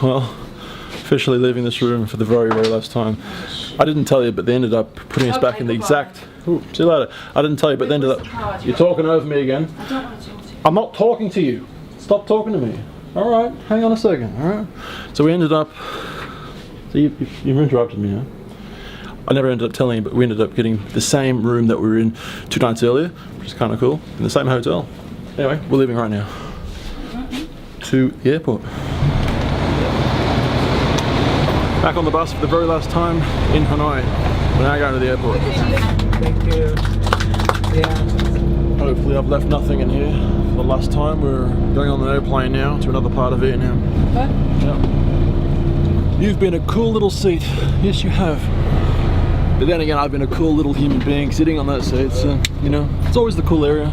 Well, officially leaving this room for the very, very last time. I didn't tell you, but they ended up putting us back in the exact... Ooh, see you later. I didn't tell you, but they ended up... You're talking over me again. I don't want to talk to you. I'm not talking to you. Stop talking to me. Alright, hang on a second, alright? So we ended up... So you've interrupted me, huh? I never ended up telling you, but we ended up getting the same room that we were in 2 nights earlier, which is kind of cool, in the same hotel. Anyway, we're leaving right now. To the airport. Back on the bus for the very last time in Hanoi. We're now going to the airport. Thank you. Yeah. Hopefully I've left nothing in here for the last time. We're going on an airplane now to another part of Vietnam. What? Yeah. You've been a cool little seat. Yes, you have. But then again, I've been a cool little human being sitting on that seat, so, you know, it's always the cool area.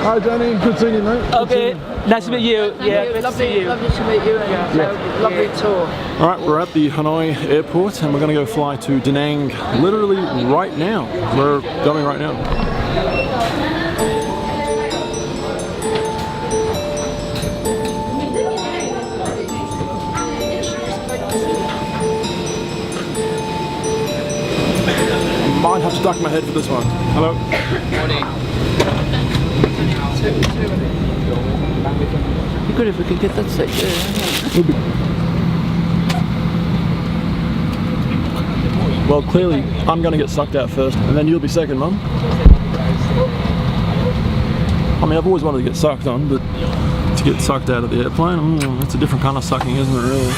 Hi Danny, good seeing you, mate. Okay, nice to meet you. Yeah, good to see you. Lovely to meet you and lovely tour. Alright, we're at the Hanoi airport and we're going to go fly to Da Nang literally right now. We're going right now. Might have to duck my head for this one. Hello. Morning. Be good if we could get that seat there. Well, clearly I'm going to get sucked out first and then you'll be second, Mum. I mean, I've always wanted to get sucked on, but to get sucked out of the airplane, it's a different kind of sucking, isn't it, really?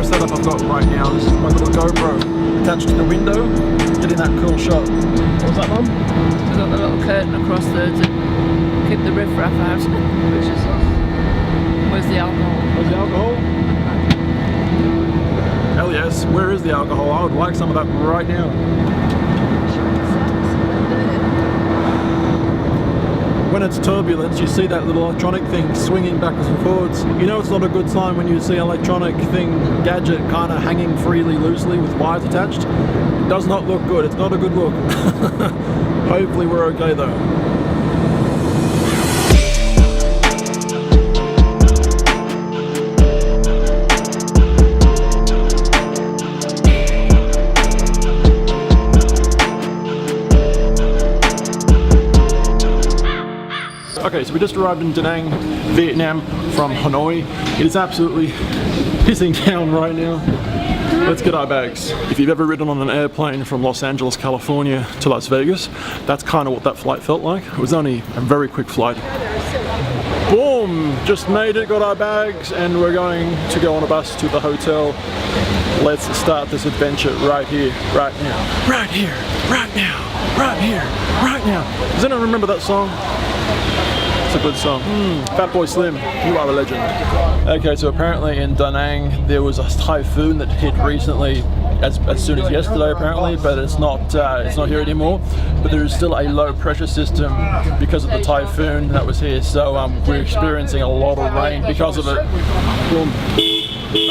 Setup I've got right now. This is my little GoPro attached to the window, getting that cool shot. What was that, Mum? We've got the little curtain across there to keep the riffraff out, which is... Where's the alcohol? Where's the alcohol? Hell yes, where is the alcohol? I would like some of that right now. When it's turbulence, you see that little electronic thing swinging backwards and forwards. You know it's not a good sign when you see an electronic thing, gadget, kind of hanging freely, loosely with wires attached. It does not look good. It's not a good look. Hopefully we're okay though. Okay, so we just arrived in Da Nang, Vietnam from Hanoi. It is absolutely pissing down right now. Let's get our bags. If you've ever ridden on an airplane from Los Angeles, California to Las Vegas, that's kind of what that flight felt like. It was only a very quick flight. Boom! Just made it, got our bags, and we're going to go on a bus to the hotel. Let's start this adventure right here, right now. Right here, right now, right here, right now. Does anyone remember that song? It's a good song. Fat Boy Slim, you are a legend. Okay, so apparently in Da Nang there was a typhoon that hit recently, as soon as yesterday apparently, but it's not here anymore. But there is still a low pressure system because of the typhoon that was here. So we're experiencing a lot of rain because of it. Boom.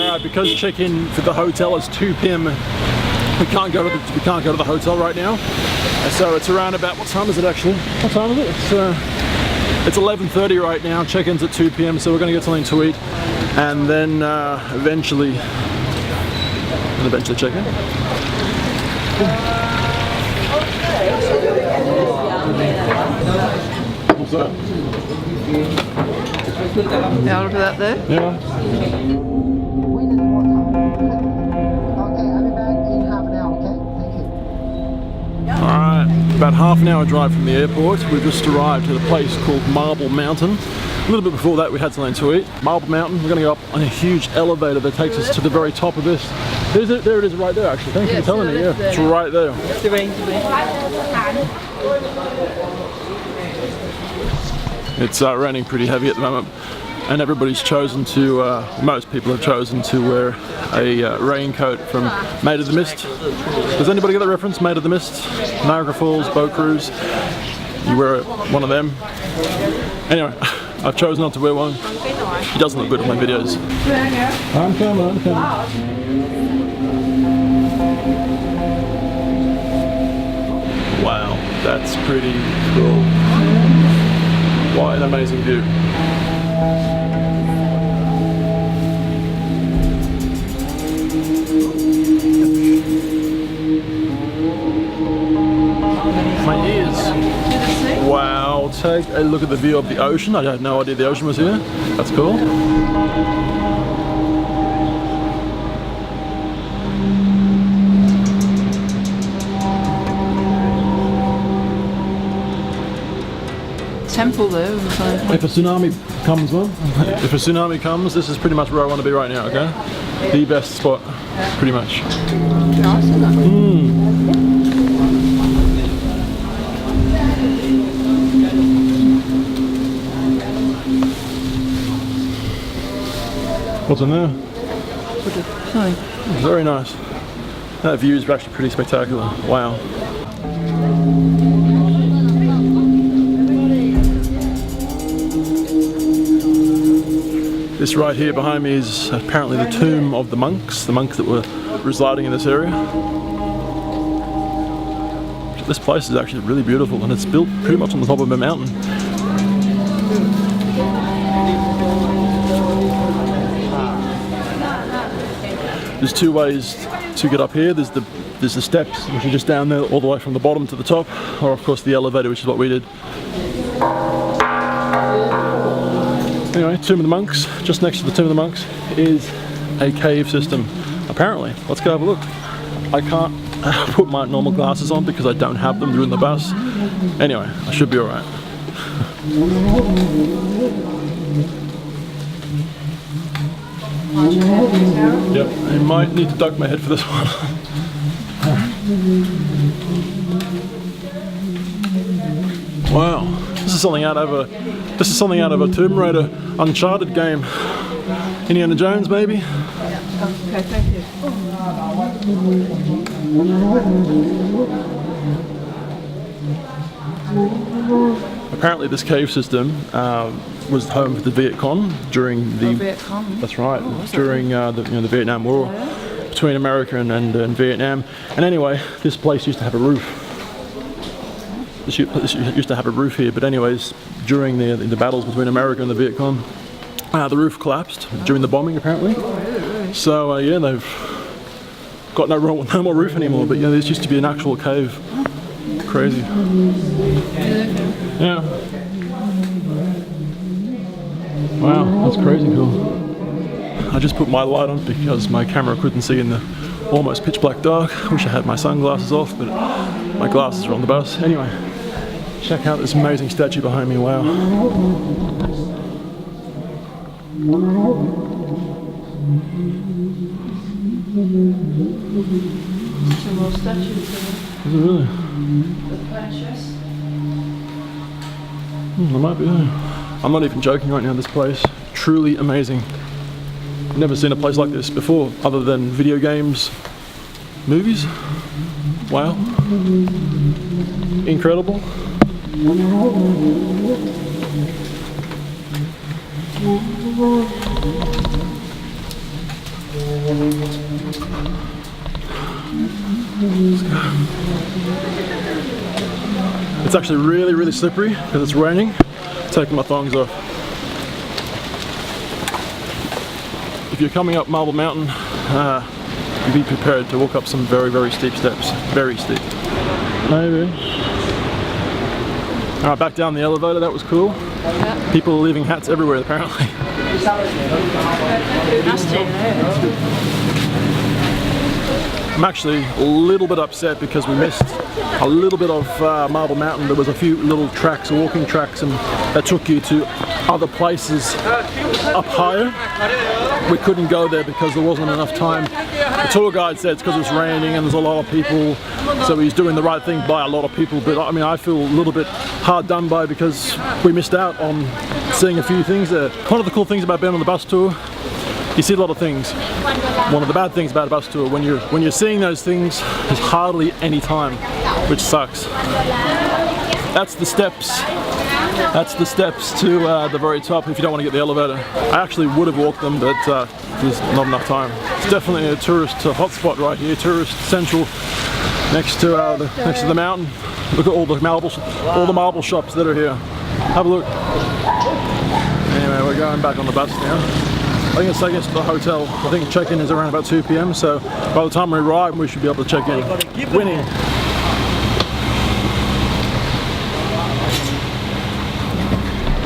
Alright, because check-in for the hotel is 2 p.m. We can't go to the hotel right now. And so it's around about, what time is it actually? What time is it? It's 11:30 right now, check-in's at 2 p.m, so we're going to get something to eat and then eventually check in. What's that? Yeah, look at that there. Yeah. Alright, about half an hour drive from the airport. We've just arrived at a place called Marble Mountain. A little bit before that we had something to eat. Marble Mountain, we're going to go up on a huge elevator that takes us to the very top of this. There it is right there actually, thank you for telling me, yeah. It's right there. It's raining pretty heavy at the moment. and everybody's chosen to, most people have chosen to wear a raincoat from Maid of the Mist. Does anybody get that reference? Maid of the Mist, Niagara Falls, boat cruise. You wear one of them. Anyway, I've chosen not to wear one. It doesn't look good in my videos. I'm coming. Wow, that's pretty cool. What an amazing view. My ears. Wow, take a look at the view of the ocean. I had no idea the ocean was here. That's cool. Temple there. If a tsunami comes, if a tsunami comes, this is pretty much where I want to be right now, okay? The best spot, pretty much. What's in there? Very nice. That view is actually pretty spectacular. Wow. This right here behind me is apparently the tomb of the monks that were residing in this area. This place is actually really beautiful, and it's built pretty much on the top of a mountain. There's two ways to get up here. There's the steps, which are just down there all the way from the bottom to the top, or of course the elevator, which is what we did. Anyway, Tomb of the Monks. Just next to the Tomb of the Monks is a cave system, apparently. Let's go have a look. I can't put my normal glasses on because I don't have them. They're in the bus. Anyway, I should be alright. Yep, I might need to duck my head for this one. Wow, this is something out of a Tomb Raider Uncharted game. Indiana Jones, maybe? Okay, thank you. Apparently this cave system was home for the Viet Cong during the... Viet Cong? That's right, during the Vietnam War between America and Vietnam. And anyway, this place used to have a roof. This used to have a roof here, but anyways, during the battles between America and the Viet Cong, the roof collapsed during the bombing apparently. So yeah, they've got no more roof anymore, but yeah, this used to be an actual cave. Crazy. Yeah. Wow, that's crazy cool. I just put my light on because my camera couldn't see in the almost pitch black dark. Wish I had my sunglasses off, but my glasses are on the bus. Anyway, check out this amazing statue behind me. Wow. Some more statues there. Is it really? The precious. There might be. I'm not even joking right now. This place, truly amazing. Never seen a place like this before, other than video games, movies. Wow. Incredible. It's actually really, really slippery because it's raining. Taking my thongs off. If you're coming up Marble Mountain, be prepared to walk up some very, very steep steps. Very steep. Maybe. Alright, back down the elevator. That was cool. Yeah. People are leaving hats everywhere apparently. I'm actually a little bit upset because we missed a little bit of Marble Mountain. There was a few little tracks, walking tracks, and that took you to other places up higher. We couldn't go there because there wasn't enough time. The tour guide said it's because it's raining and there's a lot of people, so he's doing the right thing by a lot of people. But I mean, I feel a little bit hard done by because we missed out on seeing a few things there. One of the cool things about being on the bus tour, you see a lot of things. One of the bad things about a bus tour, when you're seeing those things, there's hardly any time, which sucks. That's the steps. That's the steps to the very top if you don't want to get the elevator. I actually would have walked them, but there's not enough time. It's definitely a tourist hotspot right here, tourist central, next to the mountain. Look at all the marble shops that are here. Have a look. Anyway, we're going back on the bus now. I think it's taking us to the hotel. I think check-in is around about 2 p.m. So by the time we arrive, we should be able to check in. Winning.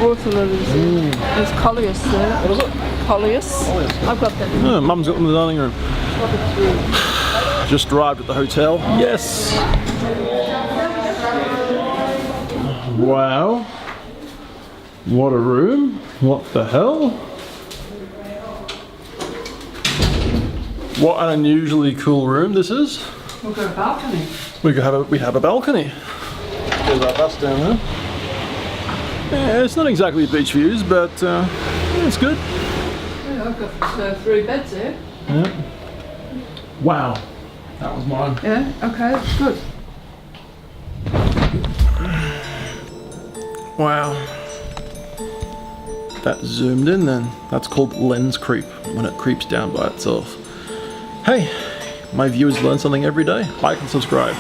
Waterlilies. There's colliers there. What is it? Colliers. I've got them. Oh, Mum's got them in the dining room. Just arrived at the hotel. Yes. Wow. What a room. What the hell? What an unusually cool room this is. We've got a balcony. We have a balcony. There's our bus down there. Yeah, it's not exactly beach views, but it's good. Yeah, I've got 3 beds here. Yeah. Wow. That was mine. Yeah, okay, good. Wow. That zoomed in then. That's called lens creep, when it creeps down by itself. Hey, my viewers learn something every day. Like and subscribe.